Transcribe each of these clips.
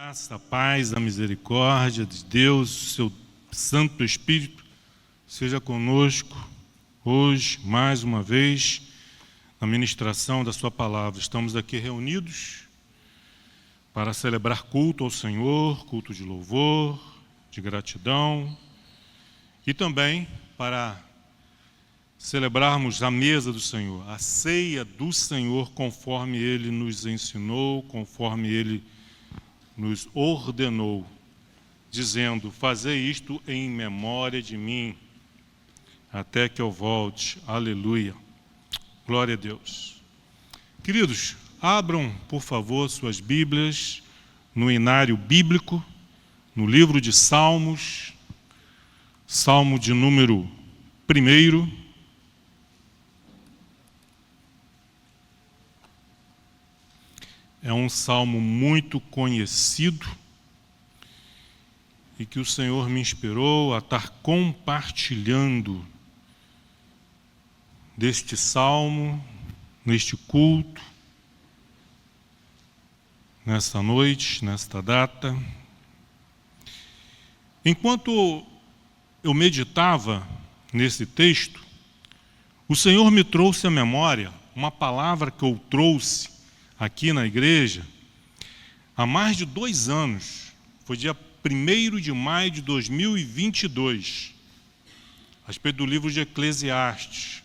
graça, a paz, a misericórdia de Deus, seu Santo Espírito, seja conosco hoje, mais uma vez, na ministração da sua palavra. Estamos aqui reunidos para celebrar culto ao Senhor, culto de louvor, de gratidão, e também para celebrarmos a mesa do Senhor, a ceia do Senhor, conforme Ele nos ensinou, conforme Ele nos ordenou, dizendo: fazei isto em memória de mim, até que eu volte. Aleluia. Glória a Deus. Queridos, abram, por favor, suas Bíblias no inário bíblico, no livro de Salmos, Salmo de número 1. É um salmo muito conhecido e que o Senhor me inspirou a estar compartilhando deste salmo, neste culto, nesta noite, nesta data. Enquanto eu meditava nesse texto, o Senhor me trouxe à memória uma palavra que eu trouxe aqui na igreja há mais de 2 anos. Foi dia 1º de maio de 2022, a respeito do livro de Eclesiastes.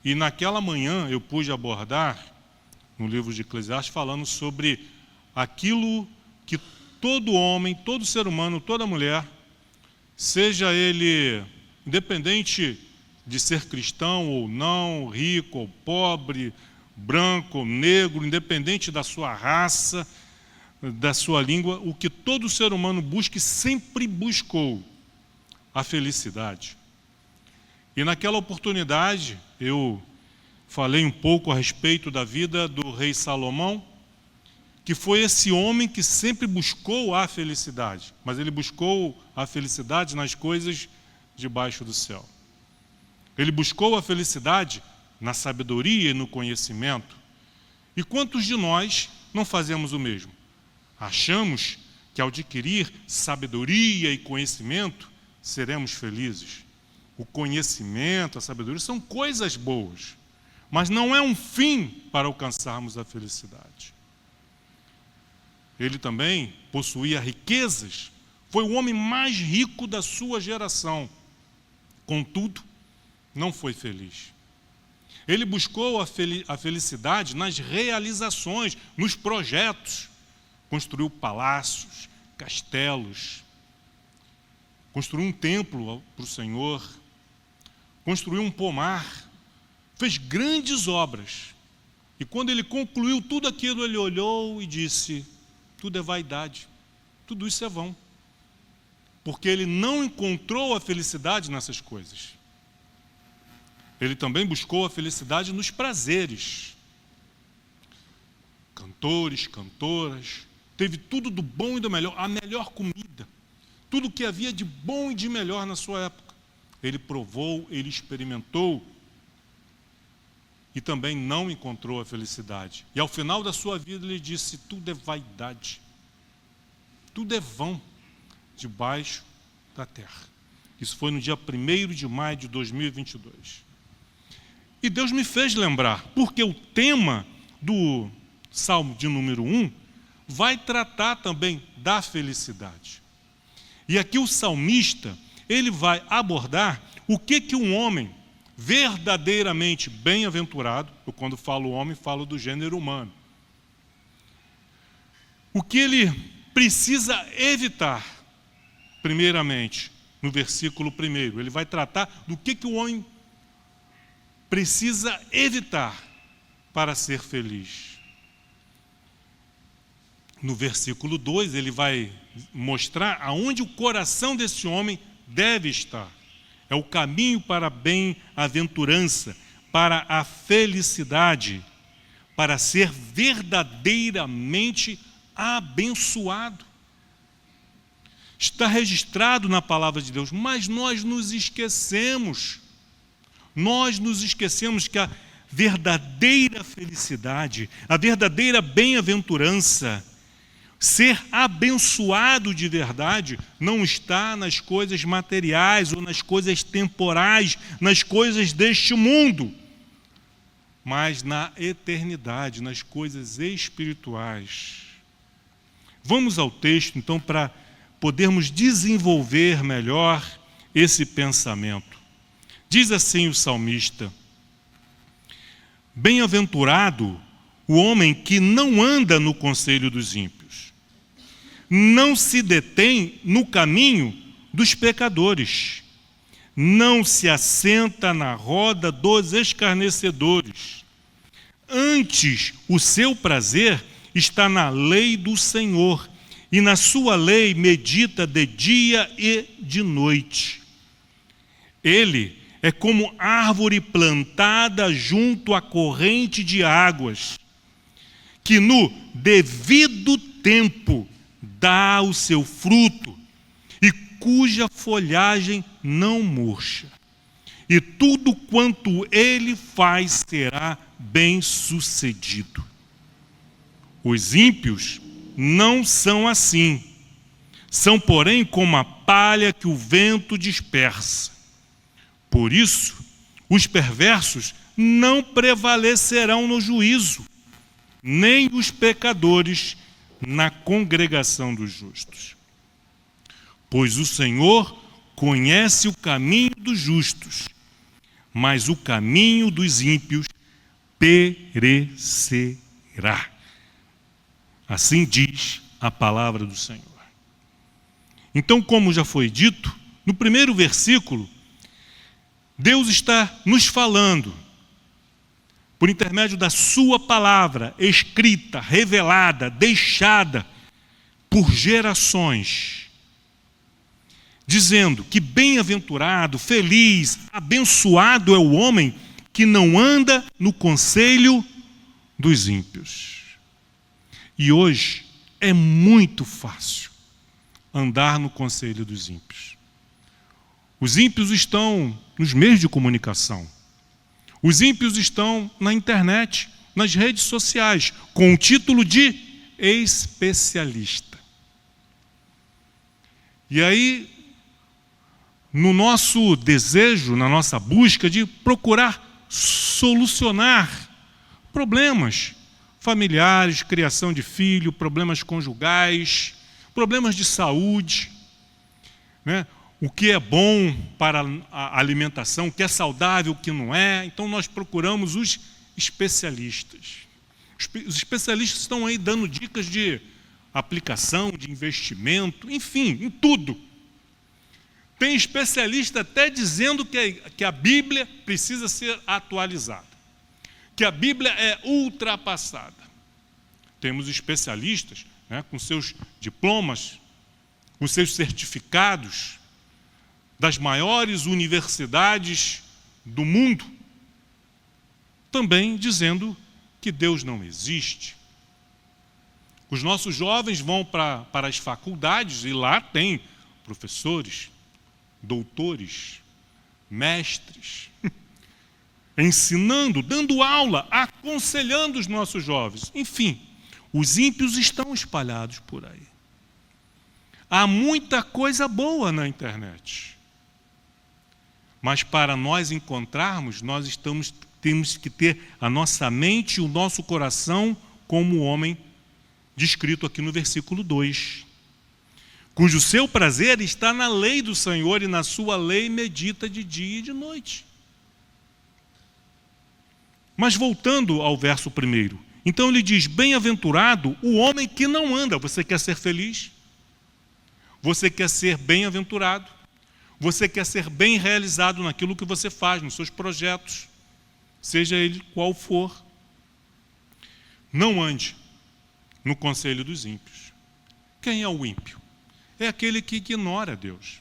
E naquela manhã eu pude abordar, no livro de Eclesiastes, falando sobre aquilo que todo homem, todo ser humano, toda mulher, seja ele independente de ser cristão ou não, rico ou pobre, branco ou negro, independente da sua raça, da sua língua, o que todo ser humano busca e sempre buscou: a felicidade. E naquela oportunidade eu falei um pouco a respeito da vida do rei Salomão, que foi esse homem que sempre buscou a felicidade, mas ele buscou a felicidade nas coisas debaixo do céu. Ele buscou a felicidade na sabedoria e no conhecimento. E quantos de nós não fazemos o mesmo? Achamos que ao adquirir sabedoria e conhecimento, seremos felizes. O conhecimento, a sabedoria são coisas boas, mas não é um fim para alcançarmos a felicidade. Ele também possuía riquezas, foi o homem mais rico da sua geração. Contudo, não foi feliz. Ele buscou a felicidade nas realizações, nos projetos. Construiu palácios, castelos, construiu um templo para o Senhor, construiu um pomar, fez grandes obras. E quando ele concluiu tudo aquilo, ele olhou e disse: tudo é vaidade, tudo isso é vão. Porque ele não encontrou a felicidade nessas coisas. Ele também buscou a felicidade nos prazeres. Cantores, cantoras, teve tudo do bom e do melhor, a melhor comida, tudo o que havia de bom e de melhor na sua época. Ele provou, ele experimentou e também não encontrou a felicidade. E ao final da sua vida ele disse: tudo é vaidade, tudo é vão debaixo da terra. Isso foi no dia 1º de maio de 2022. E Deus me fez lembrar, porque o tema do Salmo de número 1 vai tratar também da felicidade. E aqui o salmista, ele vai abordar o que um homem verdadeiramente bem-aventurado, eu quando falo homem, falo do gênero humano, o que ele precisa evitar, primeiramente, no versículo 1, ele vai tratar do que o homem precisa evitar para ser feliz. No versículo 2, ele vai mostrar aonde o coração desse homem deve estar. É o caminho para a bem-aventurança, para a felicidade, para ser verdadeiramente abençoado. Está registrado na palavra de Deus, mas nós nos esquecemos. Nós nos esquecemos que a verdadeira felicidade, a verdadeira bem-aventurança, Ser abençoado de verdade não está nas coisas materiais ou nas coisas temporais, nas coisas deste mundo, mas na eternidade, nas coisas espirituais. Vamos ao texto, então, para podermos desenvolver melhor esse pensamento. Diz assim o salmista: bem-aventurado o homem que não anda no conselho dos ímpios, não se detém no caminho dos pecadores, não se assenta na roda dos escarnecedores. Antes, o seu prazer está na lei do Senhor, e na sua lei medita de dia e de noite. Ele é como árvore plantada junto à corrente de águas, que no devido tempo dá o seu fruto, e cuja folhagem não murcha. E tudo quanto ele faz será bem-sucedido. Os ímpios não são assim. São, porém, como a palha que o vento dispersa. Por isso, os perversos não prevalecerão no juízo, nem os pecadores na congregação dos justos. Pois o Senhor conhece o caminho dos justos, mas o caminho dos ímpios perecerá. Assim diz a palavra do Senhor. Então, como já foi dito, no primeiro versículo, Deus está nos falando, por intermédio da sua palavra, escrita, revelada, deixada por gerações, dizendo que bem-aventurado, feliz, abençoado é o homem que não anda no conselho dos ímpios. E hoje é muito fácil andar no conselho dos ímpios. Os ímpios estão nos meios de comunicação. Os ímpios estão na internet, nas redes sociais, com o título de especialista. E aí, no nosso desejo, na nossa busca de procurar solucionar problemas familiares, criação de filho, problemas conjugais, problemas de saúde, né? O que é bom para a alimentação, o que é saudável, o que não é. Então nós procuramos os especialistas. Os especialistas estão aí dando dicas de aplicação, de investimento, enfim, em tudo. Tem especialista até dizendo que a Bíblia precisa ser atualizada, que a Bíblia é ultrapassada. Temos especialistas, né, com seus diplomas, com seus certificados das maiores universidades do mundo, também dizendo que Deus não existe. Os nossos jovens vão para as faculdades e lá tem professores, doutores, mestres, ensinando, dando aula, aconselhando os nossos jovens. Enfim, os ímpios estão espalhados por aí. Há muita coisa boa na internet. Mas para nós encontrarmos, temos que ter a nossa mente e o nosso coração como o homem descrito aqui no versículo 2. Cujo seu prazer está na lei do Senhor e na sua lei medita de dia e de noite. Mas voltando ao verso 1, então ele diz, bem-aventurado o homem que não anda. Você quer ser feliz? Você quer ser bem-aventurado? Você quer ser bem realizado naquilo que você faz, nos seus projetos, seja ele qual for. Não ande no conselho dos ímpios. Quem é o ímpio? É aquele que ignora Deus.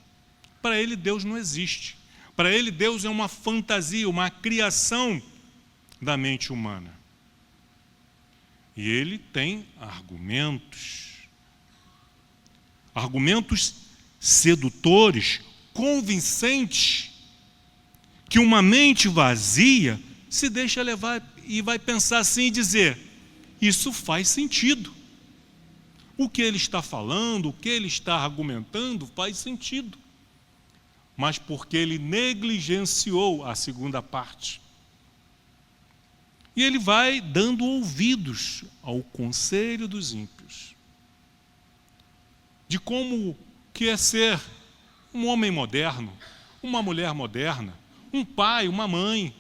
Para ele, Deus não existe. Para ele, Deus é uma fantasia, uma criação da mente humana. E ele tem argumentos sedutores, convincentes, que uma mente vazia se deixa levar e vai pensar assim e dizer, isso faz sentido. o que ele está falando, o que ele está argumentando faz sentido. Mas porque ele negligenciou a segunda parte. E ele vai dando ouvidos ao conselho dos ímpios. De como que é ser um homem moderno, uma mulher moderna, um pai, uma mãe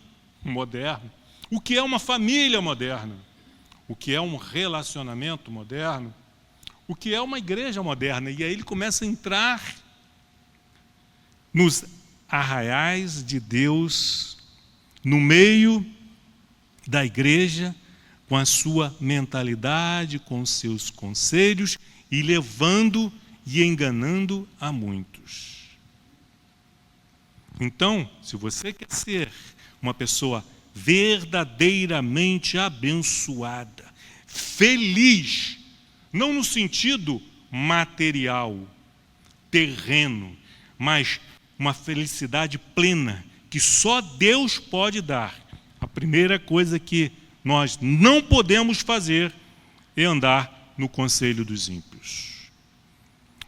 moderno, o que é uma família moderna, o que é um relacionamento moderno, o que é uma igreja moderna. E aí ele começa a entrar nos arraiais de Deus, no meio da igreja, com a sua mentalidade, com os seus conselhos, e levando e enganando a muitos. Então, se você quer ser uma pessoa verdadeiramente abençoada, feliz, não no sentido material, terreno, mas uma felicidade plena que só Deus pode dar, a primeira coisa que nós não podemos fazer é andar no conselho dos ímpios.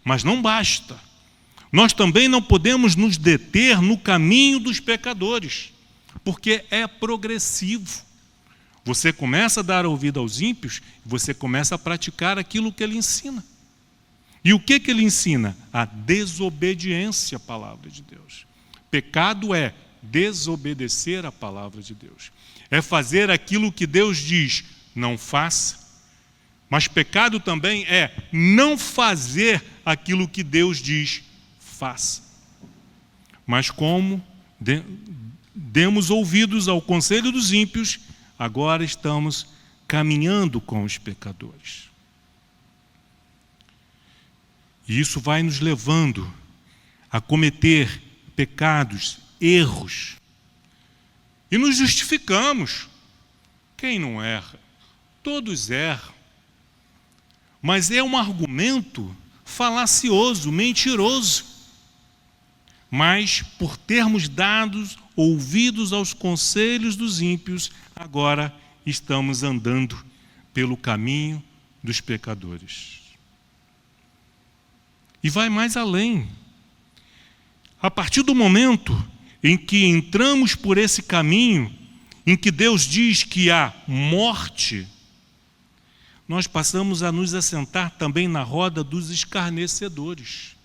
Mas não basta. Nós também não podemos nos deter no caminho dos pecadores, porque é progressivo. Você começa a dar ouvido aos ímpios, você começa a praticar aquilo que ele ensina. E o que ele ensina? A desobediência à palavra de Deus. Pecado é desobedecer à palavra de Deus. É fazer aquilo que Deus diz, não faça. Mas pecado também é não fazer aquilo que Deus diz, faça. Mas como demos ouvidos ao conselho dos ímpios, agora estamos caminhando com os pecadores. E isso vai nos levando a cometer pecados, erros. E nos justificamos. Quem não erra? Todos erram. Mas é um argumento falacioso, mentiroso. Mas, por termos dado ouvidos aos conselhos dos ímpios, agora estamos andando pelo caminho dos pecadores. E vai mais além. A partir do momento em que entramos por esse caminho, em que Deus diz que há morte, nós passamos a nos assentar também na roda dos escarnecedores.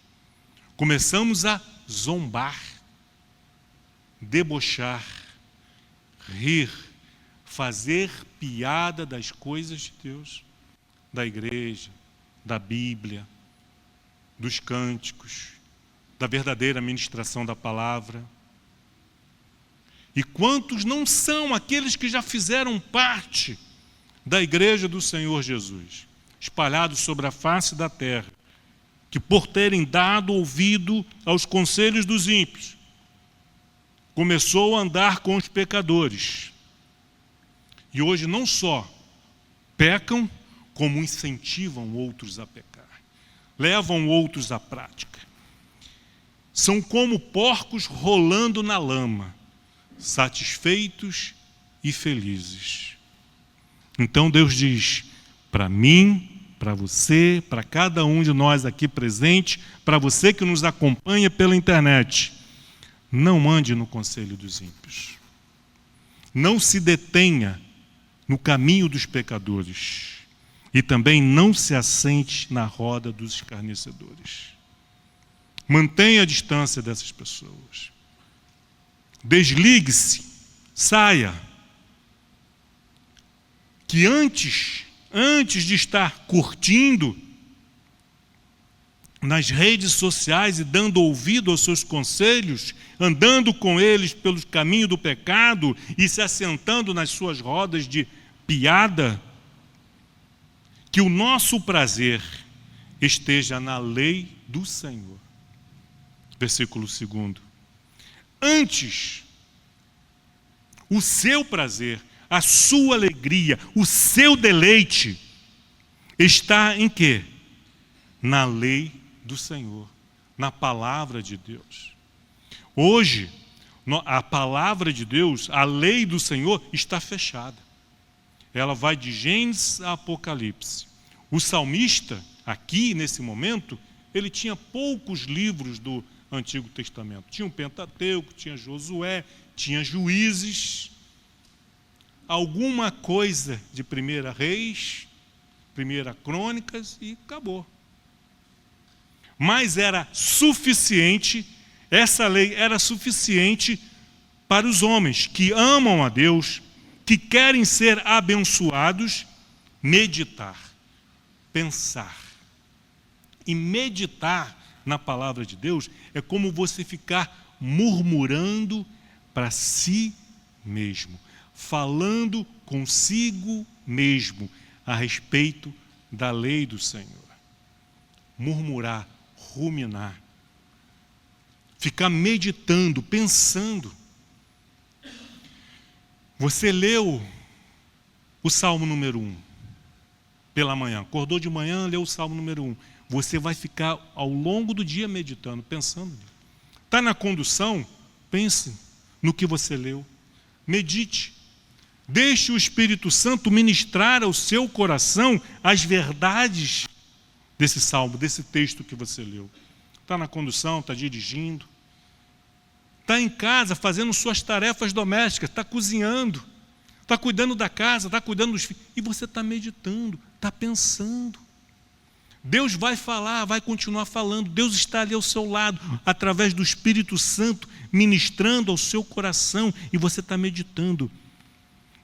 Começamos a zombar, debochar, rir, fazer piada das coisas de Deus, da igreja, da Bíblia, dos cânticos, da verdadeira ministração da palavra. E quantos não são aqueles que já fizeram parte da igreja do Senhor Jesus, espalhados sobre a face da terra, que por terem dado ouvido aos conselhos dos ímpios, começou a andar com os pecadores. E hoje não só pecam, como incentivam outros a pecar. Levam outros à prática. São como porcos rolando na lama, satisfeitos e felizes. Então Deus diz, para mim, para você, para cada um de nós aqui presente, para você que nos acompanha pela internet, não ande no conselho dos ímpios. Não se detenha no caminho dos pecadores. E também não se assente na roda dos escarnecedores. Mantenha a distância dessas pessoas. Desligue-se, saia. Que antes de estar curtindo nas redes sociais e dando ouvido aos seus conselhos, andando com eles pelo caminho do pecado e se assentando nas suas rodas de piada, que o nosso prazer esteja na lei do Senhor. Versículo 2. Antes, o seu prazer, a sua alegria, o seu deleite está em quê? Na lei do Senhor, na palavra de Deus. Hoje, a palavra de Deus, a lei do Senhor está fechada. Ela vai de Gênesis a Apocalipse. O salmista, aqui, nesse momento, ele tinha poucos livros do Antigo Testamento. Tinha o Pentateuco, tinha Josué, tinha Juízes, alguma coisa de 1 Reis, 1 Crônicas e acabou. Mas era suficiente, essa lei era suficiente para os homens que amam a Deus, que querem ser abençoados, meditar, pensar. E meditar na palavra de Deus é como você ficar murmurando para si mesmo, falando consigo mesmo a respeito da lei do Senhor. Murmurar, ruminar, ficar meditando, pensando. Você leu o Salmo número 1 pela manhã, acordou de manhã, leu o Salmo número 1. Você vai ficar ao longo do dia meditando, pensando. Está na condução? Pense no que você leu. Medite. Deixe o Espírito Santo ministrar ao seu coração as verdades desse salmo, desse texto que você leu. Está na condução, está dirigindo. Está em casa fazendo suas tarefas domésticas, está cozinhando, está cuidando da casa, está cuidando dos filhos. E você está meditando, está pensando. Deus vai falar, vai continuar falando. Deus está ali ao seu lado, através do Espírito Santo, ministrando ao seu coração. E você está meditando.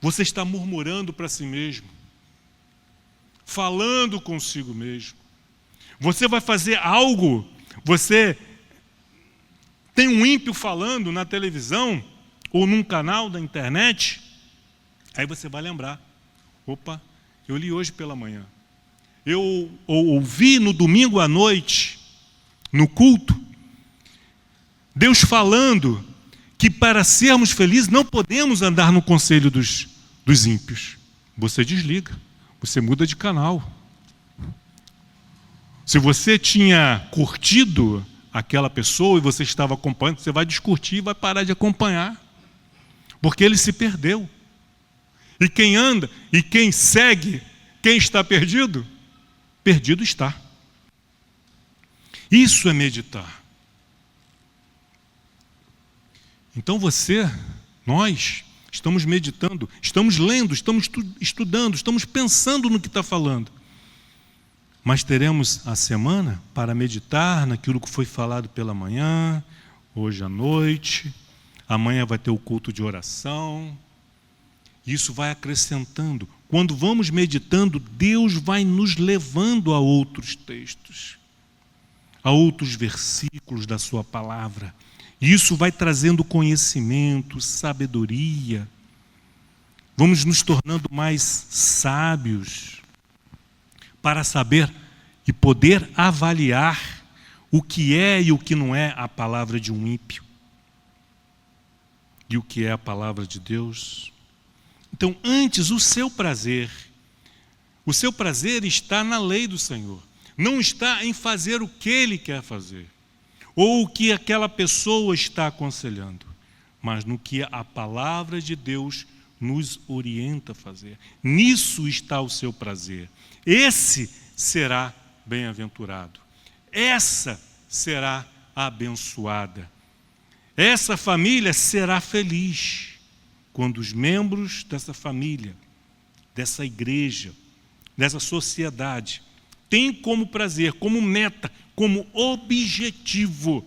Você está murmurando para si mesmo, falando consigo mesmo. Você vai fazer algo, você tem um ímpio falando na televisão ou num canal da internet, aí você vai lembrar, opa, eu li hoje pela manhã, eu ouvi no domingo à noite, no culto, Deus falando que para sermos felizes não podemos andar no conselho dos ímpios. Você desliga, você muda de canal. Se você tinha curtido aquela pessoa e você estava acompanhando, você vai descurtir e vai parar de acompanhar, porque ele se perdeu. E quem anda, e quem segue, quem está perdido? Perdido está. Isso é meditar. Então nós estamos meditando, estamos lendo, estamos estudando, estamos pensando no que está falando. Mas teremos a semana para meditar naquilo que foi falado pela manhã, hoje à noite, amanhã vai ter o culto de oração. Isso vai acrescentando. Quando vamos meditando, Deus vai nos levando a outros textos, a outros versículos da sua palavra. E isso vai trazendo conhecimento, sabedoria. Vamos nos tornando mais sábios, para saber e poder avaliar o que é e o que não é a palavra de um ímpio e o que é a palavra de Deus. Então, antes, o seu prazer está na lei do Senhor, não está em fazer o que Ele quer fazer, ou o que aquela pessoa está aconselhando, mas no que a palavra de Deus nos orienta a fazer. Nisso está o seu prazer. Esse será bem-aventurado. Essa será abençoada. Essa família será feliz quando os membros dessa família, dessa igreja, dessa sociedade, têm como prazer, como meta, como objetivo,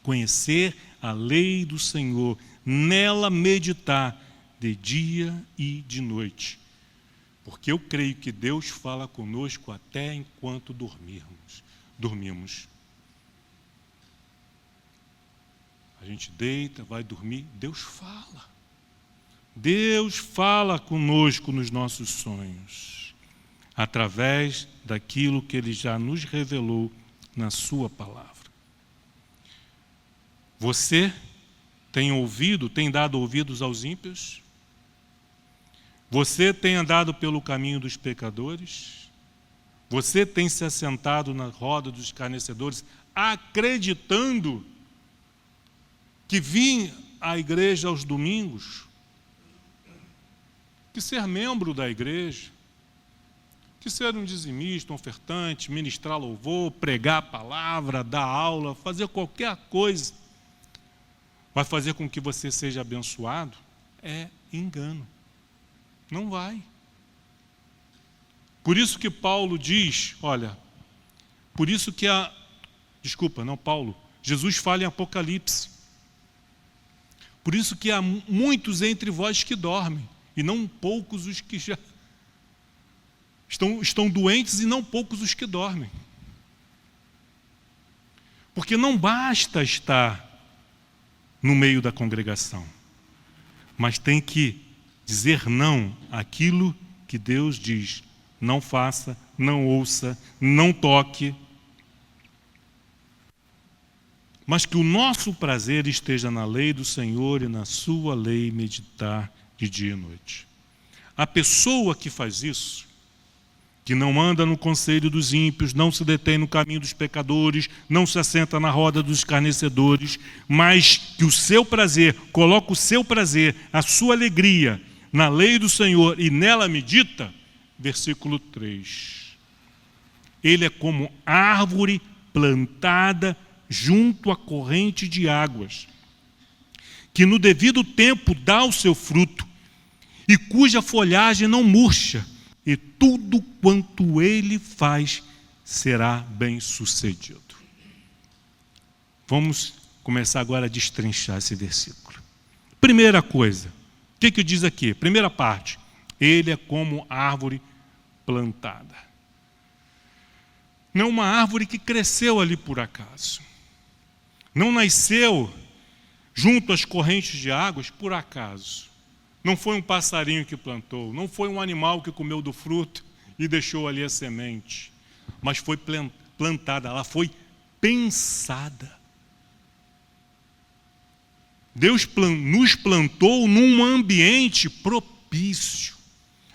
conhecer a lei do Senhor, nela meditar de dia e de noite. Porque eu creio que Deus fala conosco até enquanto dormimos. A gente deita, vai dormir, Deus fala. Deus fala conosco nos nossos sonhos, através daquilo que Ele já nos revelou na sua palavra. Você tem dado ouvidos aos ímpios? Você tem andado pelo caminho dos pecadores? Você tem se assentado na roda dos escarnecedores, acreditando que vir à igreja aos domingos, que ser membro da igreja, que ser um dizimista, um ofertante, ministrar louvor, pregar a palavra, dar aula, fazer qualquer coisa, vai fazer com que você seja abençoado, é engano. Não vai. Por isso que Paulo diz, olha, por isso que Jesus fala em Apocalipse. Por isso que há muitos entre vós que dormem, e não poucos os que já estão doentes, e não poucos os que dormem. Porque não basta estar no meio da congregação, mas tem que dizer não àquilo que Deus diz: não faça, não ouça, não toque. Mas que o nosso prazer esteja na lei do Senhor e na sua lei meditar de dia e noite. A pessoa que faz isso, que não anda no conselho dos ímpios, não se detém no caminho dos pecadores, não se assenta na roda dos escarnecedores, mas que o seu prazer, coloca o seu prazer, a sua alegria na lei do Senhor e nela medita, versículo 3. Ele é como árvore plantada junto à corrente de águas, que no devido tempo dá o seu fruto, e cuja folhagem não murcha, e tudo quanto ele faz será bem-sucedido. Vamos começar agora a destrinchar esse versículo. Primeira coisa, o que diz aqui? Primeira parte, ele é como árvore plantada. Não é uma árvore que cresceu ali por acaso. Não nasceu junto às correntes de águas por acaso. Não foi um passarinho que plantou, não foi um animal que comeu do fruto e deixou ali a semente, mas foi plantada, ela foi pensada. Deus nos plantou num ambiente propício,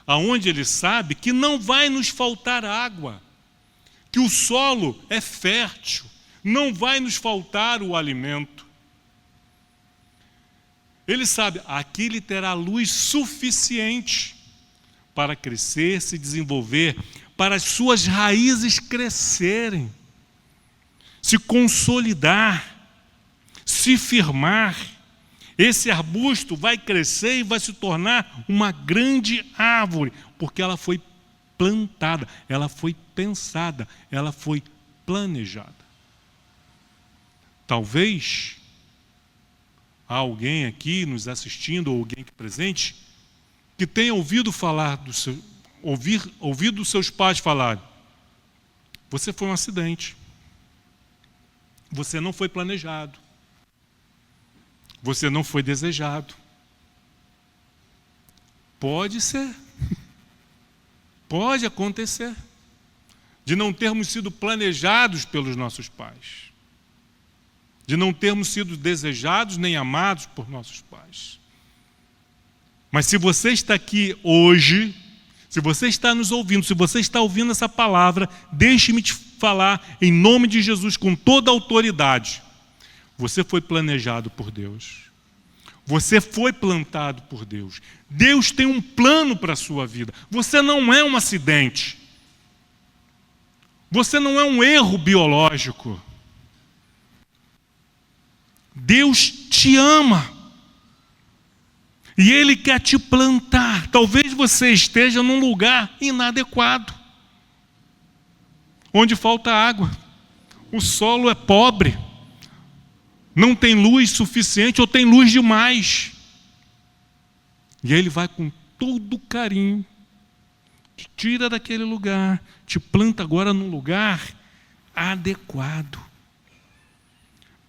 aonde Ele sabe que não vai nos faltar água, que o solo é fértil, não vai nos faltar o alimento. Ele sabe, aqui ele terá luz suficiente para crescer, se desenvolver, para as suas raízes crescerem, se consolidar, se firmar. Esse arbusto vai crescer e vai se tornar uma grande árvore, porque ela foi plantada, ela foi pensada, ela foi planejada. Talvez há alguém aqui nos assistindo, ou alguém aqui presente, que tenha ouvido falar ouvido seus pais falarem: você foi um acidente, você não foi planejado, você não foi desejado. Pode ser, pode acontecer, de não termos sido planejados pelos nossos pais, de não termos sido desejados nem amados por nossos pais. Mas se você está aqui hoje, se você está nos ouvindo, se você está ouvindo essa palavra, deixe-me te falar em nome de Jesus com toda a autoridade. Você foi planejado por Deus. Você foi plantado por Deus. Deus tem um plano para a sua vida. Você não é um acidente. Você não é um erro biológico. Deus te ama. E Ele quer te plantar. Talvez você esteja num lugar inadequado, onde falta água. O solo é pobre. Não tem luz suficiente ou tem luz demais. E aí Ele vai com todo carinho, te tira daquele lugar, te planta agora num lugar adequado,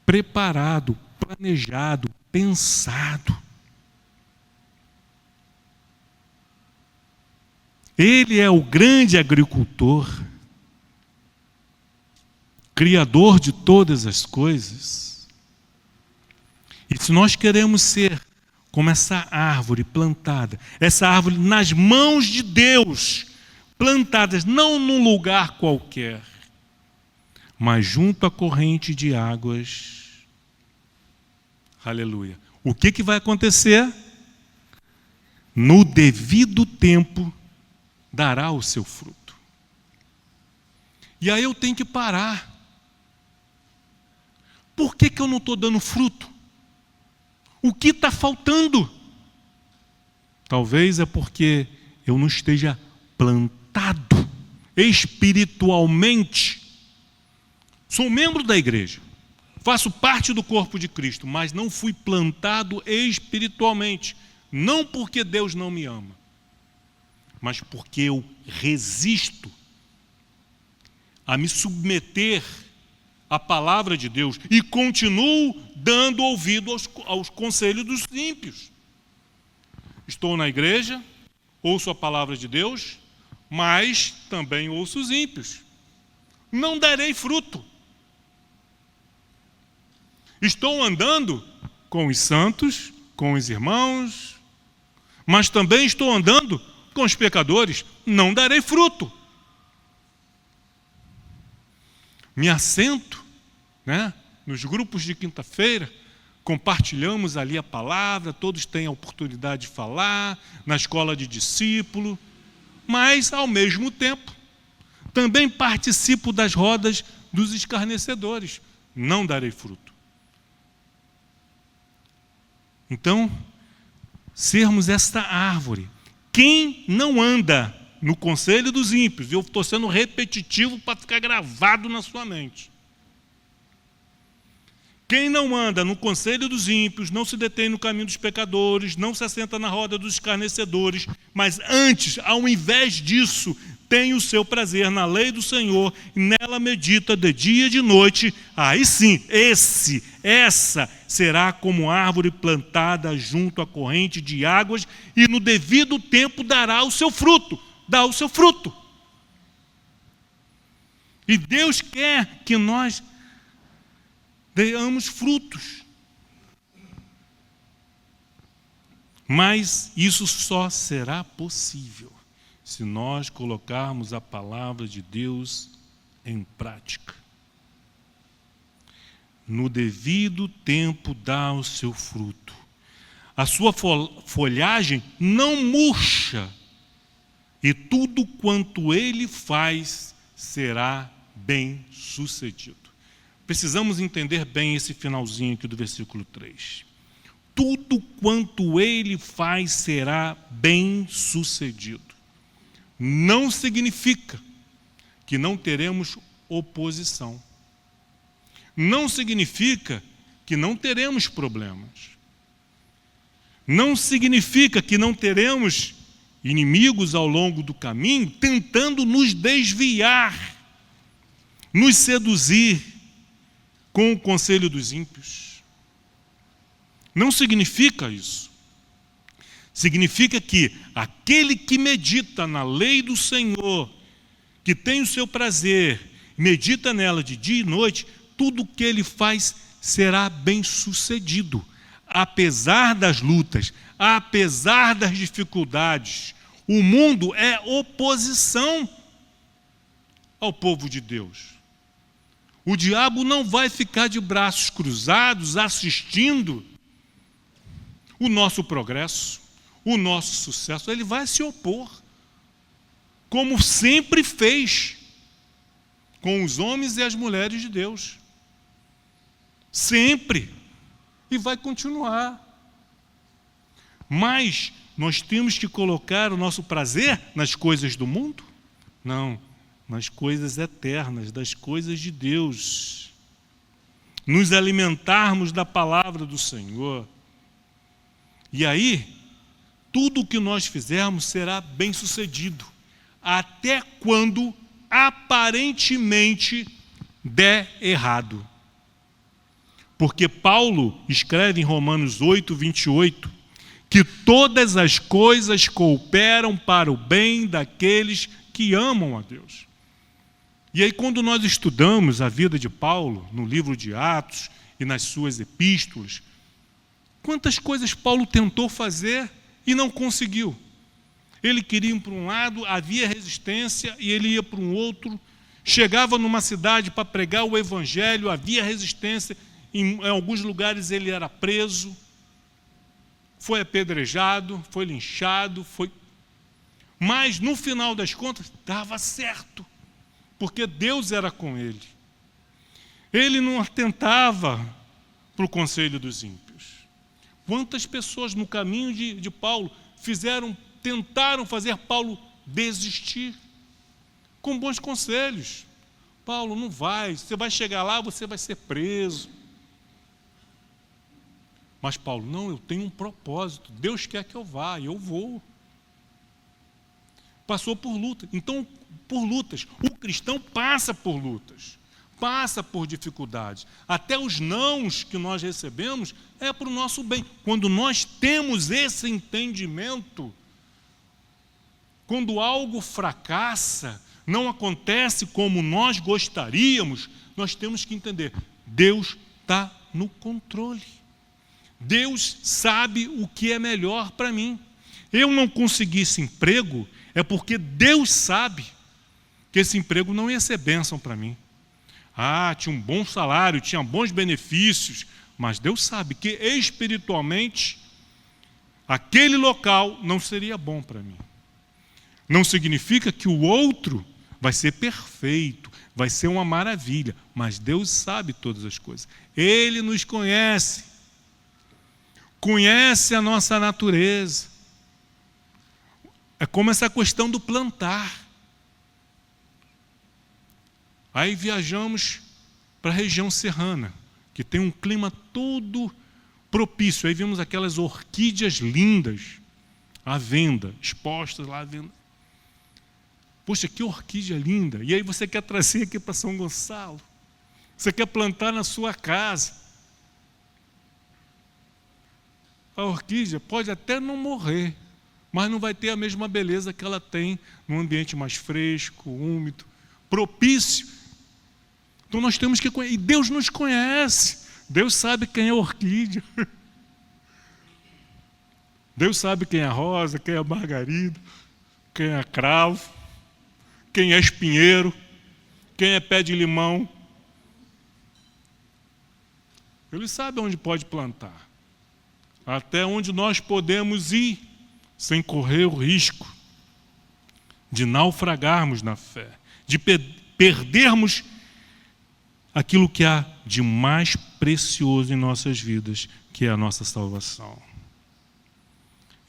preparado, planejado, pensado. Ele é o grande agricultor, criador de todas as coisas. E se nós queremos ser como essa árvore plantada, essa árvore nas mãos de Deus, plantadas não num lugar qualquer, mas junto à corrente de águas, aleluia. O que vai acontecer? No devido tempo, dará o seu fruto. E aí eu tenho que parar. Por que eu não estou dando fruto? O que está faltando? Talvez é porque eu não esteja plantado espiritualmente. Sou membro da igreja, faço parte do corpo de Cristo, mas não fui plantado espiritualmente. Não porque Deus não me ama, mas porque eu resisto a me submeter à palavra de Deus e continuo dando ouvido aos conselhos dos ímpios. Estou na igreja, ouço a palavra de Deus, mas também ouço os ímpios. Não darei fruto. Estou andando com os santos, com os irmãos, mas também estou andando com os pecadores. Não darei fruto. Me assento, nos grupos de quinta-feira, compartilhamos ali a palavra, todos têm a oportunidade de falar, na escola de discípulo, mas, ao mesmo tempo, também participo das rodas dos escarnecedores. Não darei fruto. Então, sermos esta árvore. Quem não anda no conselho dos ímpios, eu estou sendo repetitivo para ficar gravado na sua mente. Quem não anda no conselho dos ímpios, não se detém no caminho dos pecadores, não se assenta na roda dos escarnecedores, mas antes, ao invés disso, tem o seu prazer na lei do Senhor, e nela medita de dia e de noite. Aí sim, essa será como árvore plantada junto à corrente de águas, e no devido tempo dará o seu fruto. Dá o seu fruto. E Deus quer que nós demos frutos. Mas isso só será possível se nós colocarmos a palavra de Deus em prática. No devido tempo dá o seu fruto. A sua folhagem não murcha, e tudo quanto ele faz será bem sucedido. Precisamos entender bem esse finalzinho aqui do versículo 3. Tudo quanto ele faz será bem sucedido. Não significa que não teremos oposição. Não significa que não teremos problemas. Não significa que não teremos inimigos ao longo do caminho tentando nos desviar, nos seduzir com o conselho dos ímpios. Não significa isso. Significa que aquele que medita na lei do Senhor, que tem o seu prazer, medita nela de dia e noite, tudo o que ele faz será bem sucedido, apesar das lutas, apesar das dificuldades. O mundo é oposição ao povo de Deus. O diabo não vai ficar de braços cruzados assistindo o nosso progresso, o nosso sucesso. Ele vai se opor, como sempre fez com os homens e as mulheres de Deus. Sempre. E vai continuar. Mas nós temos que colocar o nosso prazer nas coisas do mundo? Não, nas coisas eternas, das coisas de Deus. Nos alimentarmos da palavra do Senhor. E aí, tudo o que nós fizermos será bem sucedido, até quando aparentemente der errado. Porque Paulo escreve em Romanos 8, 28, que todas as coisas cooperam para o bem daqueles que amam a Deus. E aí, quando nós estudamos a vida de Paulo, no livro de Atos e nas suas epístolas, quantas coisas Paulo tentou fazer e não conseguiu. Ele queria ir para um lado, havia resistência, e ele ia para um outro. Chegava numa cidade para pregar o evangelho, havia resistência. Em alguns lugares ele era preso, foi apedrejado, foi linchado, Mas, no final das contas, dava certo. porque Deus era com ele. Ele não atentava para o conselho dos ímpios. Quantas pessoas no caminho de Paulo tentaram fazer Paulo desistir, com bons conselhos. Paulo, não vai, você vai chegar lá, você vai ser preso. Mas Paulo, não, eu tenho um propósito, Deus quer que eu vá, e eu vou. Passou por luta. Então, por lutas. O cristão passa por lutas, passa por dificuldades. Até os nãos que nós recebemos é para o nosso bem. Quando nós temos esse entendimento, quando algo fracassa, não acontece como nós gostaríamos, nós temos que entender, Deus está no controle. Deus sabe o que é melhor para mim. Eu não consegui esse emprego, é porque Deus sabe que esse emprego não ia ser bênção para mim. Tinha um bom salário, tinha bons benefícios, mas Deus sabe que espiritualmente aquele local não seria bom para mim. Não significa que o outro vai ser perfeito, vai ser uma maravilha, mas Deus sabe todas as coisas. Ele nos conhece, conhece a nossa natureza. É como essa questão do plantar. Aí viajamos para a região serrana, que tem um clima todo propício. Aí vimos aquelas orquídeas lindas à venda, expostas lá à venda. Poxa, que orquídea linda! E aí você quer trazer aqui para São Gonçalo. Você quer plantar na sua casa. A orquídea pode até não morrer, mas não vai ter a mesma beleza que ela tem num ambiente mais fresco, úmido, propício. Então nós temos que conhecer. E Deus nos conhece. Deus sabe quem é orquídea. Deus sabe quem é rosa, quem é margarida, quem é cravo, quem é espinheiro, quem é pé de limão. Ele sabe onde pode plantar, até onde nós podemos ir, sem correr o risco de naufragarmos na fé, de perdermos aquilo que há de mais precioso em nossas vidas, que é a nossa salvação.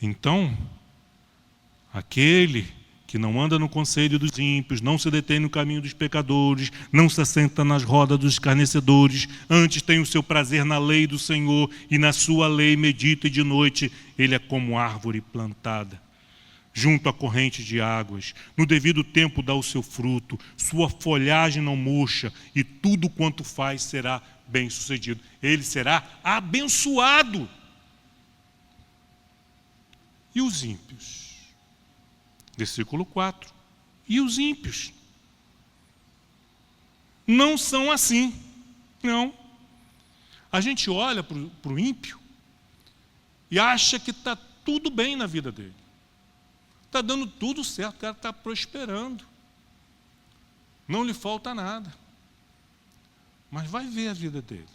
Então, aquele que não anda no conselho dos ímpios, não se detém no caminho dos pecadores, não se assenta nas rodas dos escarnecedores, antes tem o seu prazer na lei do Senhor, e na sua lei medita de noite. Ele é como árvore plantada junto à corrente de águas, no devido tempo dá o seu fruto, sua folhagem não murcha, e tudo quanto faz será bem sucedido. Ele será abençoado. E os ímpios? Versículo 4. E os ímpios? Não são assim. Não. A gente olha para o ímpio e acha que está tudo bem na vida dele. Está dando tudo certo, o cara está prosperando. Não lhe falta nada. Mas vai ver a vida dele.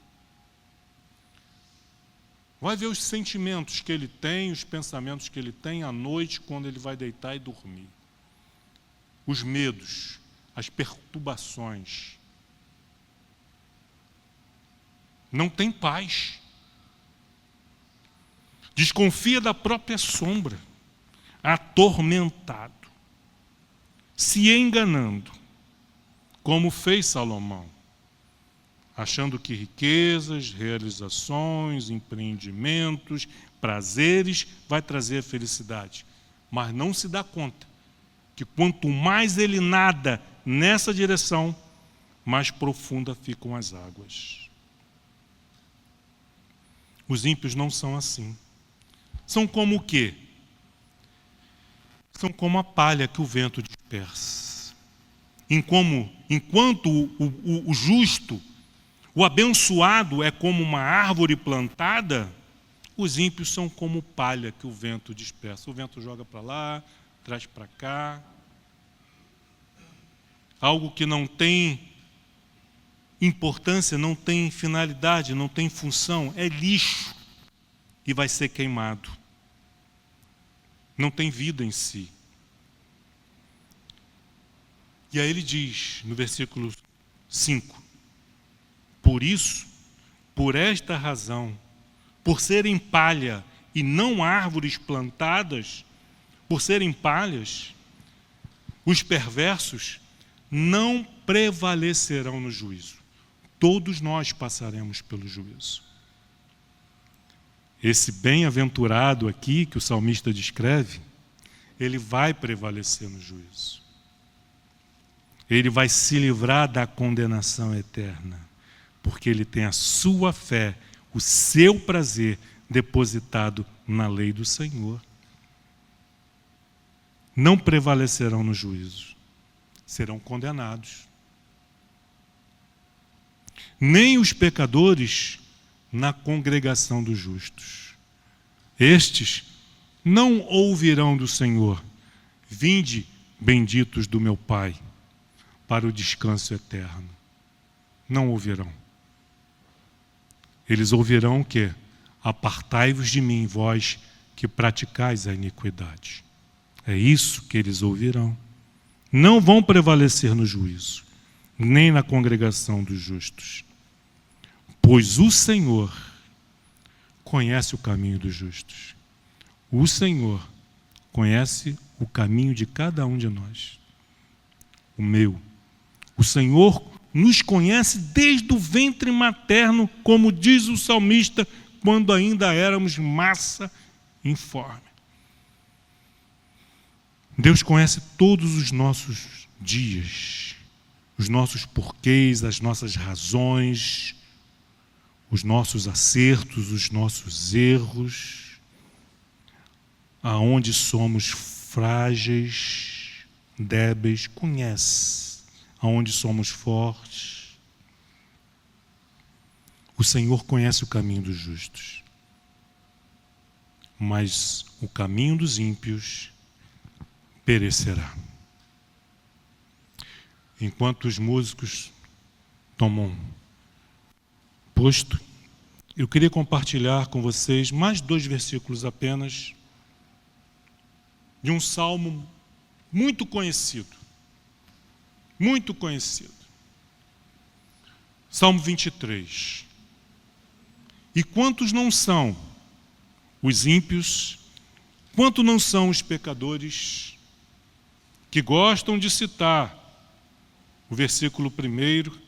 Vai ver os sentimentos que ele tem, os pensamentos que ele tem à noite, quando ele vai deitar e dormir. Os medos, as perturbações. Não tem paz. Desconfia da própria sombra. Atormentado. Se enganando. Como fez Salomão. Achando que riquezas, realizações, empreendimentos, prazeres vai trazer a felicidade. Mas não se dá conta que quanto mais ele nada nessa direção, mais profunda ficam as águas. Os ímpios não são assim. São como o quê? São como a palha que o vento dispersa. Enquanto o justo, o abençoado é como uma árvore plantada, os ímpios são como palha que o vento dispersa. O vento joga para lá, traz para cá. Algo que não tem importância, não tem finalidade, não tem função, é lixo e vai ser queimado. Não tem vida em si. E aí ele diz, no versículo 5, por isso, por esta razão, por serem palha e não árvores plantadas, por serem palhas, os perversos não prevalecerão no juízo. Todos nós passaremos pelo juízo. Esse bem-aventurado aqui, que o salmista descreve, ele vai prevalecer no juízo. Ele vai se livrar da condenação eterna, porque ele tem a sua fé, o seu prazer depositado na lei do Senhor. Não prevalecerão no juízo, serão condenados. Nem os pecadores na congregação dos justos. Estes não ouvirão do Senhor: vinde, benditos do meu Pai, para o descanso eterno. Não ouvirão. Eles ouvirão o quê? Apartai-vos de mim, vós que praticais a iniquidade. É isso que eles ouvirão. Não vão prevalecer no juízo, nem na congregação dos justos. Pois o Senhor conhece o caminho dos justos. O Senhor conhece o caminho de cada um de nós. O meu. O Senhor nos conhece desde o ventre materno, como diz o salmista, quando ainda éramos massa informe. Deus conhece todos os nossos dias, os nossos porquês, as nossas razões, os nossos acertos, os nossos erros, aonde somos frágeis, débeis, conhece, aonde somos fortes. O Senhor conhece o caminho dos justos, mas o caminho dos ímpios perecerá. Enquanto os músicos tomam posto, eu queria compartilhar com vocês mais 2 versículos apenas de um salmo muito conhecido. Muito conhecido. Salmo 23. E quantos não são os ímpios, quanto não são os pecadores que gostam de citar o versículo 1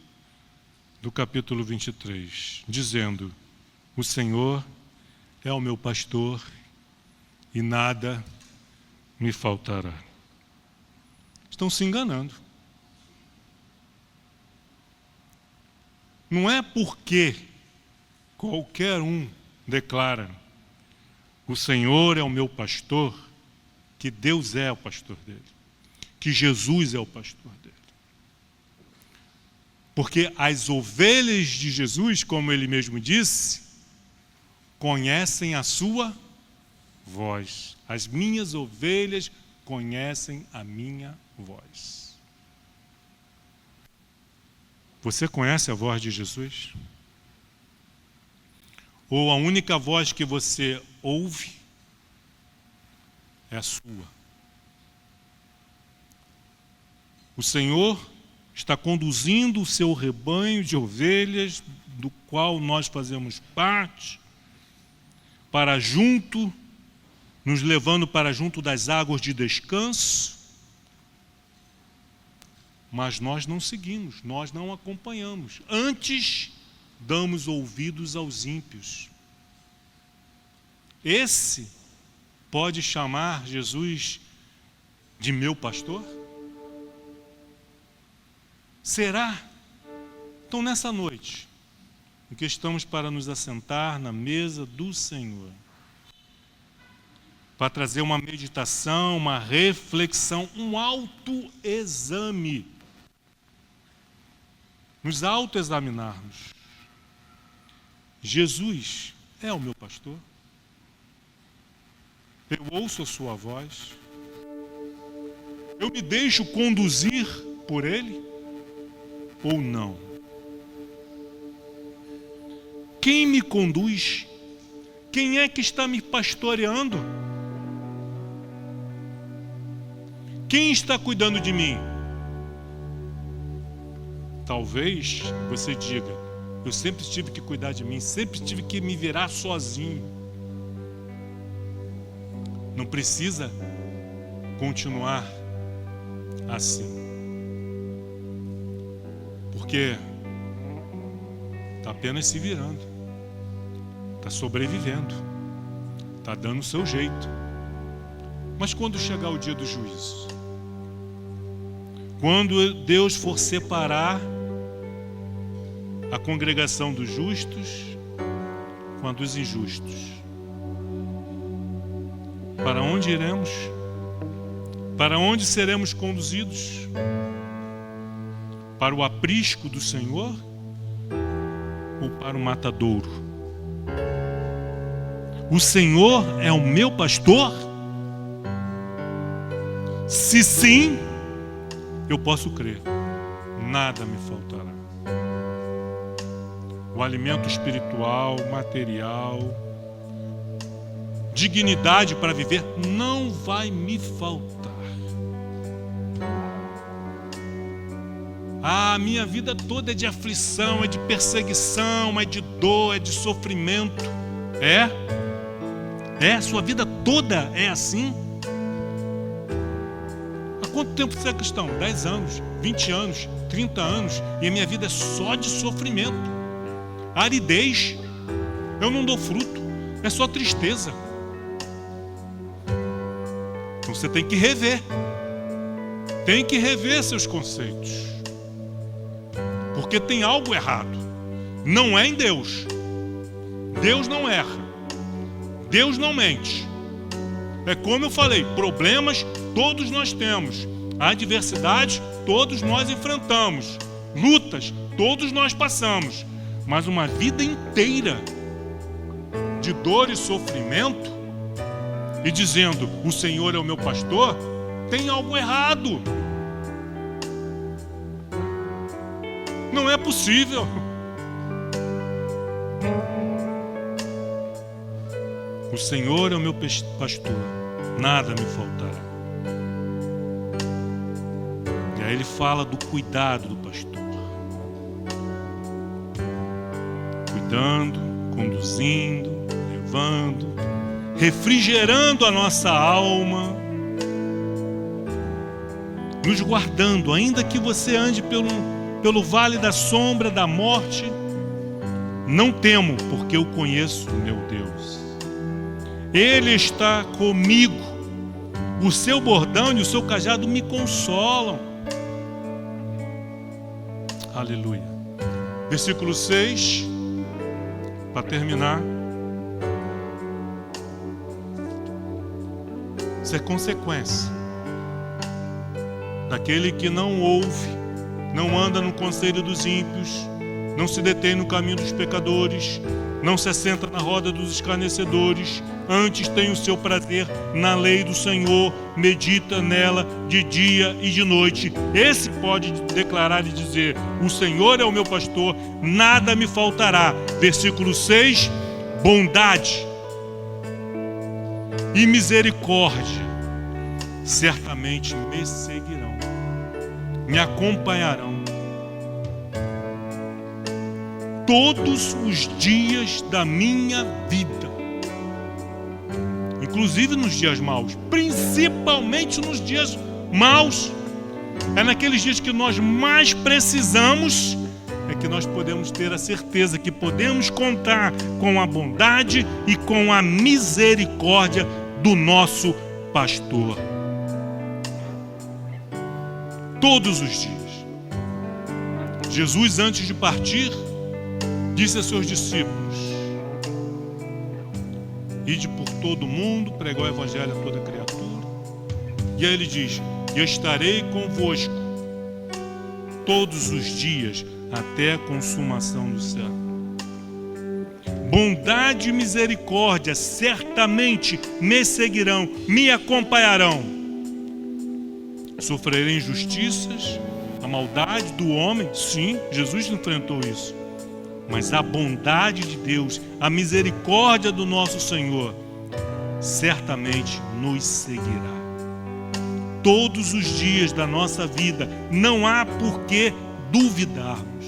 do capítulo 23, dizendo: o Senhor é o meu pastor e nada me faltará. Estão se enganando. Não é porque qualquer um declara: o Senhor é o meu pastor, que Deus é o pastor dele, que Jesus é o pastor dele. Porque as ovelhas de Jesus, como ele mesmo disse, conhecem a sua voz. As minhas ovelhas conhecem a minha voz. Você conhece a voz de Jesus? Ou a única voz que você ouve é a sua? O Senhor está conduzindo o seu rebanho de ovelhas, do qual nós fazemos parte, para junto, nos levando para junto das águas de descanso, mas nós não seguimos, nós não acompanhamos. Antes, damos ouvidos aos ímpios. Esse pode chamar Jesus de meu pastor? Será? Então, nessa noite, em que estamos para nos assentar na mesa do Senhor, para trazer uma meditação, uma reflexão, um autoexame, nos autoexaminarmos. Jesus é o meu pastor? Eu ouço a sua voz? Eu me deixo conduzir por Ele? Ou não? Quem me conduz? Quem é que está me pastoreando? Quem está cuidando de mim? Talvez você diga: eu sempre tive que cuidar de mim, sempre tive que me virar sozinho. Não precisa continuar assim, porque está apenas se virando, está sobrevivendo, está dando o seu jeito. Mas quando chegar o dia do juízo, quando Deus for separar a congregação dos justos com a dos injustos, para onde iremos? Para onde seremos conduzidos? Para o aprisco do Senhor ou para o matadouro? O Senhor é o meu pastor? Se sim, eu posso crer, nada me faltará. O alimento espiritual, material, dignidade para viver não vai me faltar. A minha vida toda é de aflição, é de perseguição, é de dor, é de sofrimento. Sua vida toda é assim? Há quanto tempo você é cristão? 10 anos, 20 anos, 30 anos, e a minha vida é só de sofrimento, aridez, eu não dou fruto, é só tristeza. Então você tem que rever seus conceitos, porque tem algo errado. Não é em Deus. Deus não erra, Deus não mente. É como eu falei, problemas todos nós temos, adversidades todos nós enfrentamos, lutas todos nós passamos, mas uma vida inteira de dor e sofrimento e dizendo: o Senhor é o meu pastor, tem algo errado. Não é possível. O Senhor é o meu pastor, nada me faltará. E aí ele fala do cuidado do pastor, cuidando, conduzindo, levando, refrigerando a nossa alma, nos guardando, ainda que você ande pelo vale da sombra da morte, não temo, porque eu conheço o meu Deus. Ele está comigo, o seu bordão e o seu cajado me consolam. Aleluia. Versículo 6, para terminar. Isso é consequência daquele que não ouve, não anda no conselho dos ímpios, não se detém no caminho dos pecadores, não se assenta na roda dos escarnecedores, antes tem o seu prazer na lei do Senhor, medita nela de dia e de noite. Esse pode declarar e dizer: o Senhor é o meu pastor, nada me faltará. Versículo 6, bondade e misericórdia certamente me seguirão, me acompanharão todos os dias da minha vida, inclusive nos dias maus, principalmente nos dias maus. É naqueles dias que nós mais precisamos, é que nós podemos ter a certeza que podemos contar com a bondade e com a misericórdia do nosso pastor. Todos os dias. Jesus, antes de partir, disse a seus discípulos: ide por todo o mundo, pregar o evangelho a toda criatura. E aí ele diz: eu estarei convosco todos os dias até a consumação do céu. Bondade e misericórdia certamente me seguirão, me acompanharão. Sofrerei injustiças, a maldade do homem. Sim, Jesus enfrentou isso. Mas a bondade de Deus, a misericórdia do nosso Senhor, certamente nos seguirá. Todos os dias da nossa vida, não há por que duvidarmos.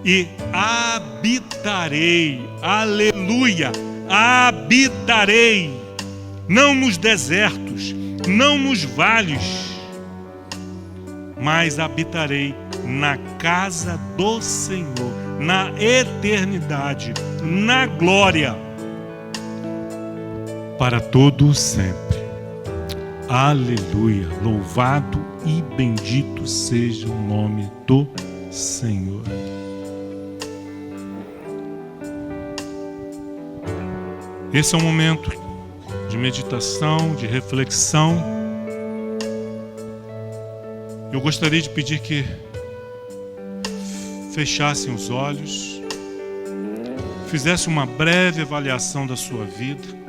E habitarei, aleluia, habitarei, não nos desertos, não nos vales, mas habitarei na casa do Senhor, na eternidade, na glória, para todo sempre. Aleluia, louvado e bendito seja o nome do Senhor. Esse é um momento de meditação, de reflexão. Eu gostaria de pedir que fechassem os olhos, fizessem uma breve avaliação da sua vida.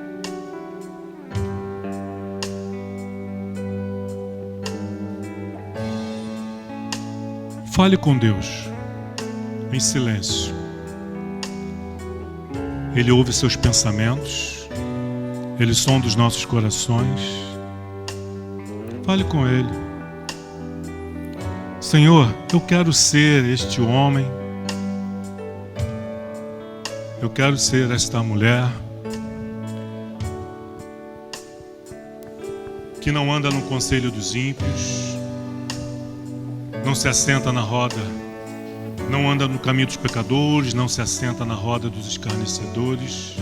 Fale com Deus em silêncio. Ele ouve seus pensamentos, Ele sonda os nossos corações. Fale com Ele. Senhor, eu quero ser este homem, eu quero ser esta mulher que não anda no conselho dos ímpios, não se assenta na roda, não anda no caminho dos pecadores, não se assenta na roda dos escarnecedores,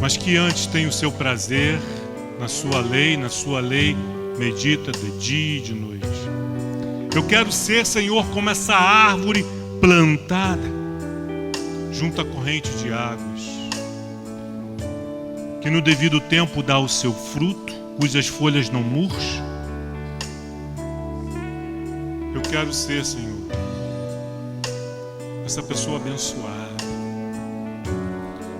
mas que antes tem o seu prazer na sua lei medita de dia e de noite. Eu quero ser, Senhor, como essa árvore plantada junto à corrente de águas, que no devido tempo dá o seu fruto, cujas folhas não murcham. Eu quero ser, Senhor, essa pessoa abençoada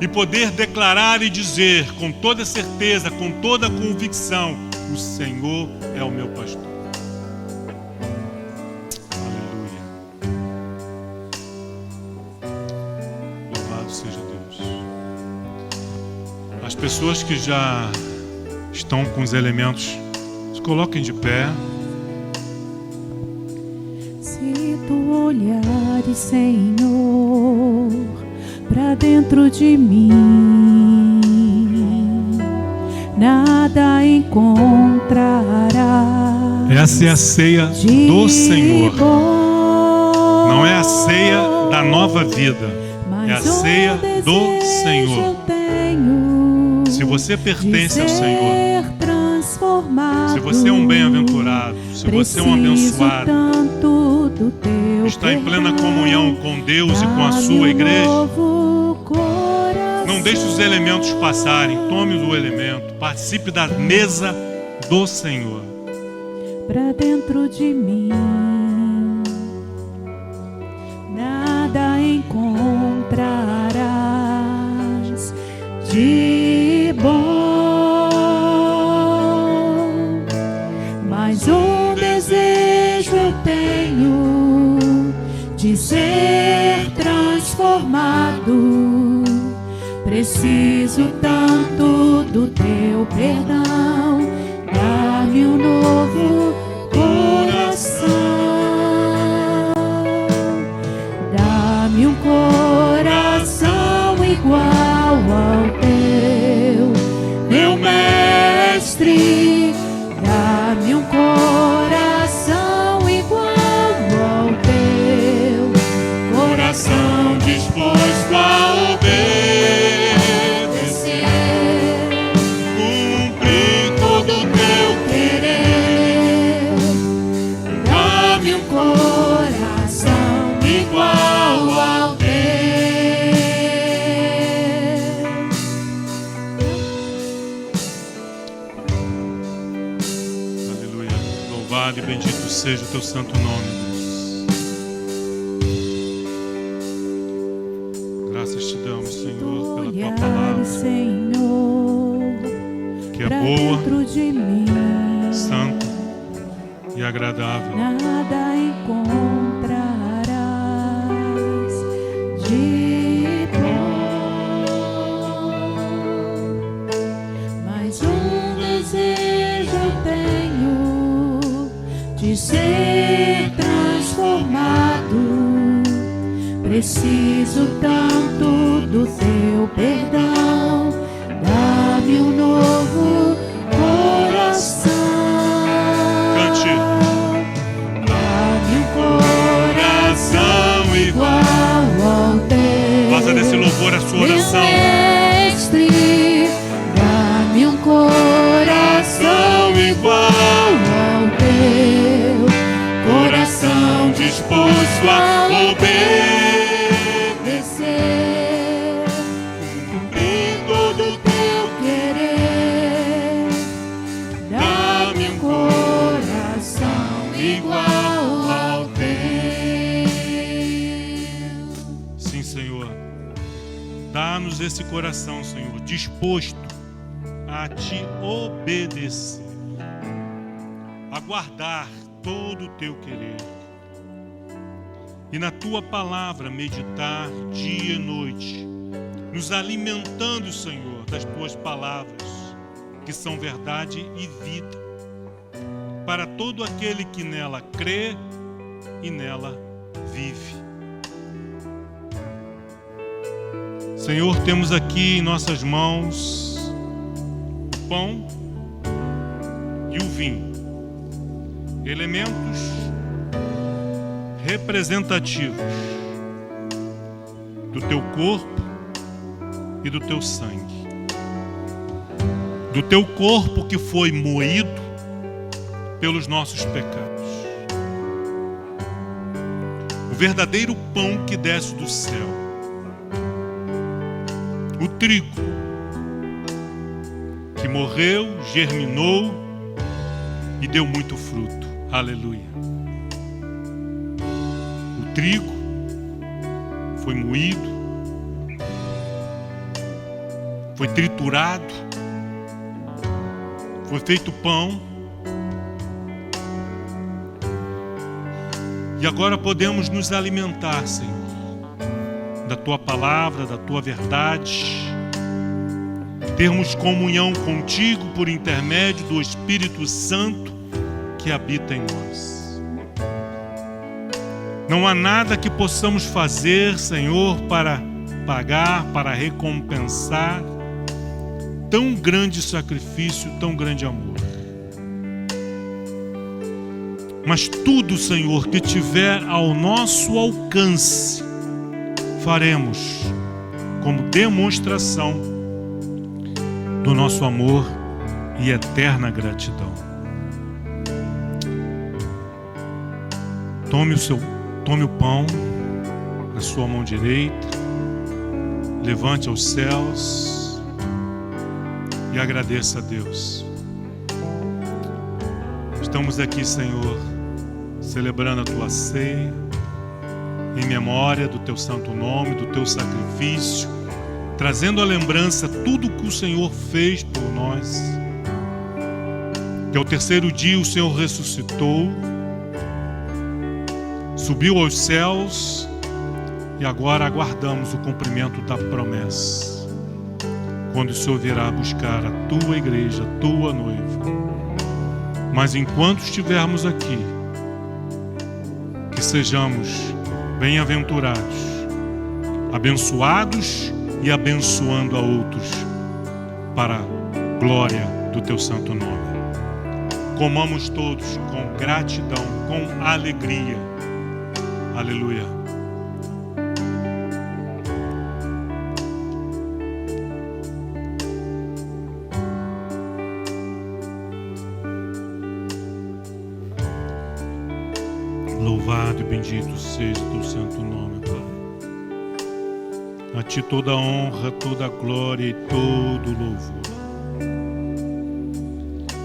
e poder declarar e dizer com toda certeza, com toda convicção: o Senhor é o meu pastor. Aleluia. Louvado seja Deus. As pessoas que já estão com os elementos, se coloquem de pé. Se tu olhares, Senhor, para dentro de mim, nada encontrarás. Essa é a ceia do Senhor. Não é a ceia da nova vida, é a ceia do Senhor. Se você pertence ao Senhor, se você é um bem-aventurado, se você é um abençoado, está em plena comunhão com Deus e com a sua igreja, não deixe os elementos passarem. Tome o elemento, participe da mesa do Senhor. Para dentro de mim, nada encontrarás de bom, mas um desejo eu tenho de ser transformado. Preciso tanto do teu perdão, dá-me um novo coração, dá-me um coração igual ao teu, meu mestre, dá-me um coração igual ao teu, coração disposto a obedecer, cumprir todo o teu querer, dá-me um coração igual ao teu. Aleluia. Louvado e bendito seja o teu santo nome, Deus. Graças te damos, Senhor, pela tua palavra, que é boa, santa e agradável. Nada encontrarás de bom, mas um desejo eu tenho de ser transformado. Preciso tanto do teu perdão. Dá-me um novo coração. Cante. Dá-me um coração igual ao teu. Faça desse louvor a sua oração. Mestre, dá-me um coração igual ao teu. Coração disposto a obedecer, cumprir todo o teu querer. Dá-me um coração igual ao teu. Sim, Senhor. Dá-nos esse coração, Senhor, disposto a te obedecer, a guardar todo o teu querer e na tua palavra meditar dia e noite, nos alimentando, Senhor, das tuas palavras, que são verdade e vida, para todo aquele que nela crê e nela vive. Senhor, temos aqui em nossas mãos o pão e o vinho, elementos representativos do teu corpo e do teu sangue, do teu corpo que foi moído pelos nossos pecados, o verdadeiro pão que desce do céu, o trigo que morreu, germinou e deu muito fruto. Aleluia. O trigo foi moído, foi triturado, foi feito pão, e agora podemos nos alimentar, Senhor, da tua palavra, da tua verdade, termos comunhão contigo por intermédio do Espírito Santo que habita em nós. Não há nada que possamos fazer, Senhor, para pagar, para recompensar tão grande sacrifício, tão grande amor. Mas tudo, Senhor, que tiver ao nosso alcance, faremos como demonstração do nosso amor e eterna gratidão. Tome o pão na sua mão direita, levante aos céus e agradeça a Deus. Estamos aqui, Senhor, celebrando a tua ceia, em memória do teu santo nome, do teu sacrifício, trazendo à lembrança tudo que o Senhor fez por nós, que ao terceiro dia o Senhor ressuscitou, subiu aos céus e agora aguardamos o cumprimento da promessa, quando o Senhor virá buscar a tua igreja, a tua noiva. Mas enquanto estivermos aqui, que sejamos bem-aventurados, abençoados e abençoando a outros, para a glória do teu santo nome. Comamos todos com gratidão, com alegria. Aleluia. Louvado e bendito seja o teu santo nome, Pai. A ti toda a honra, toda a glória e todo o louvor.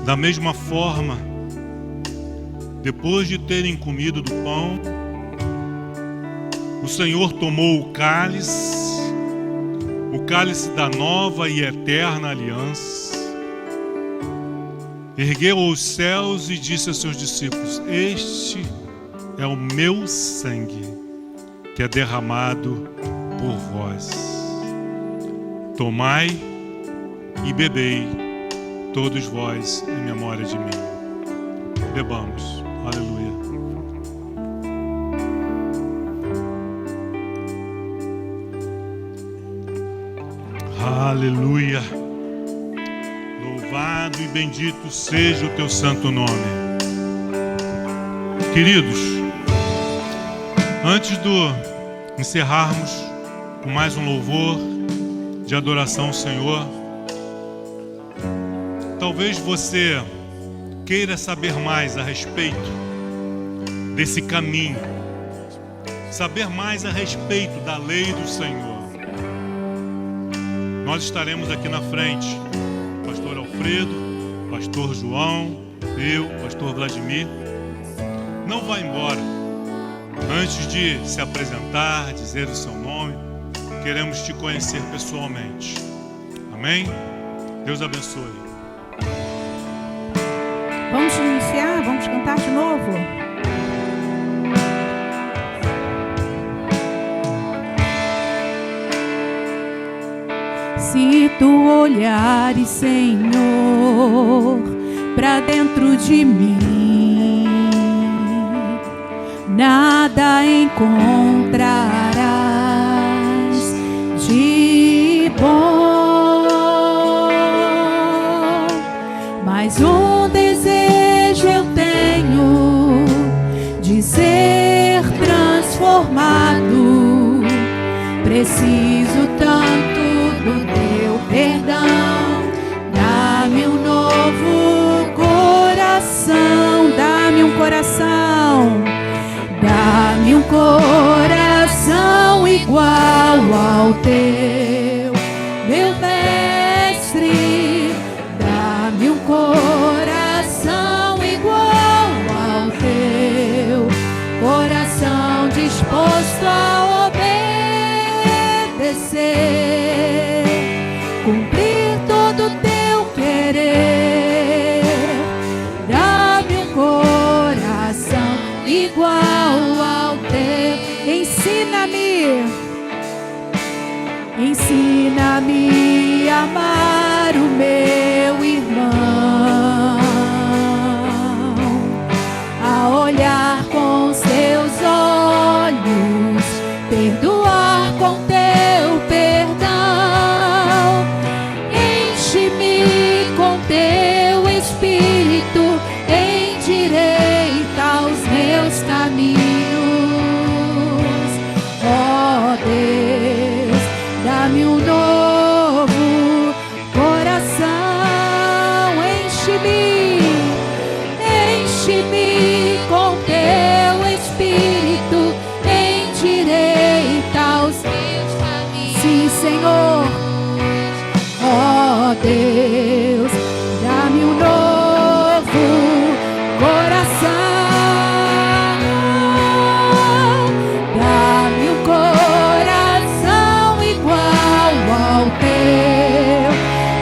Da mesma forma, depois de terem comido do pão, o Senhor tomou o cálice da nova e eterna aliança, ergueu aos céus e disse a seus discípulos: este é o meu sangue, que é derramado por vós. Tomai e bebei, todos vós, em memória de mim. Bebamos. Aleluia. Aleluia. Louvado e bendito seja o teu santo nome. Queridos, antes de encerrarmos com mais um louvor de adoração ao Senhor, talvez você queira saber mais a respeito desse caminho, saber mais a respeito da lei do Senhor. Nós estaremos aqui na frente, pastor Alfredo, pastor João, eu, pastor Vladimir. Não vá embora antes de se apresentar, dizer o seu nome. Queremos te conhecer pessoalmente. Amém? Deus abençoe. Vamos iniciar? Vamos cantar de novo? Se tu olhares, Senhor, para dentro de mim, nada encontrarás de bom, mas um desejo eu tenho de ser transformado. Preciso tanto do teu perdão. Dá-me um novo coração, dá-me um coração, dá-me um coração igual ao teu, meu mestre. Dá-me um coração igual ao teu, coração disposto a obedecer, cumprir todo o teu querer. Dá-me um coração igual ao teu. Ensina-me, ensina-me a amar o meu irmão, a olhar com os teus olhos, perdoar com teu perdão. Enche-me com teu espírito, endireita os meus caminhos. Ó Deus, dá-me um novo coração. Enche-me, enche-me com teu espírito, endireita os meus caminhos. Sim, Senhor. Ó Deus, dá-me um novo coração. Dá-me um coração igual ao teu,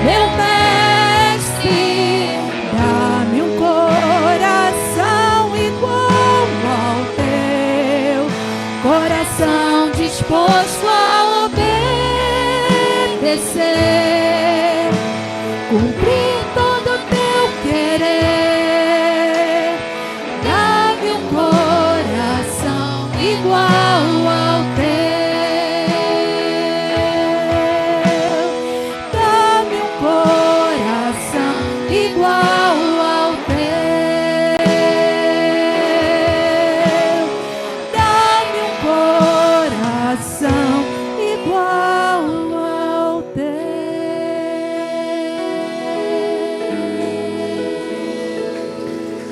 meu mestre. Dá-me um coração igual ao teu, coração disposto a obedecer, cumprir todo o teu querer. Dá-me um coração igual ao teu, dá-me um coração igual ao teu, dá-me um coração igual ao teu.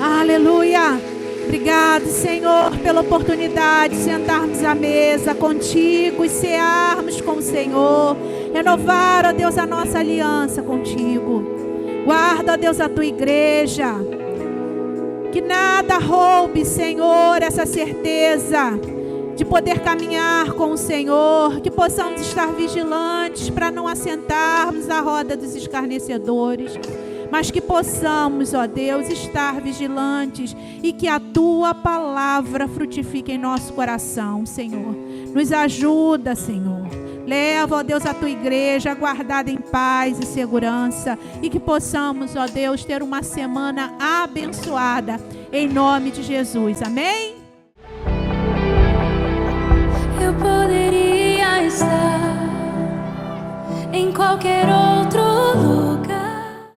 Aleluia. Obrigado, Senhor, pela oportunidade de sentarmos à mesa contigo e cearmos com o Senhor. Renovar, ó Deus, a nossa aliança contigo. Guarda, ó Deus, a tua igreja. Que nada roube, Senhor, essa certeza de poder caminhar com o Senhor. Que possamos estar vigilantes para não assentarmos à roda dos escarnecedores, mas que possamos, ó Deus, estar vigilantes e que a tua palavra frutifique em nosso coração, Senhor. Nos ajuda, Senhor. Leva, ó Deus, a tua igreja guardada em paz e segurança. E que possamos, ó Deus, ter uma semana abençoada. Em nome de Jesus. Amém? Eu poderia estar em qualquer